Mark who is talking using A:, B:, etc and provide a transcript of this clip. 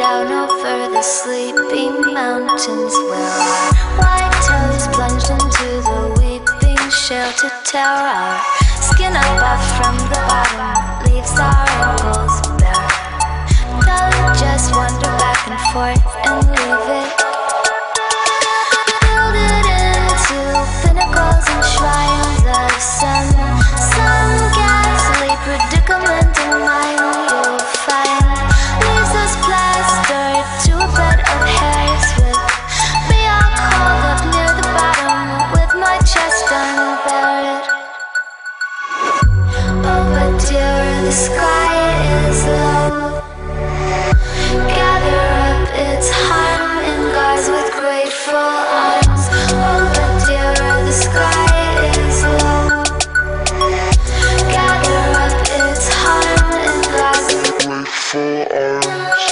A: down over the sleeping mountains, where our white toes plunged into the weeping shale to tear our skin up from the bottom, leaves our ankles bare. Don't just wander back and forth and leave it. Build it into pinnacles and shrines of some ghastly predicament in mind you'll find leaves us plastered to a bed of hairs, with me all curled up near the bottom with my chest unbared. Oh, but dear, the sky is low. Gather up its harm in gauze with grateful arms. Oh, but dear, the sky is low. Gather up its harm in gauze with grateful arms.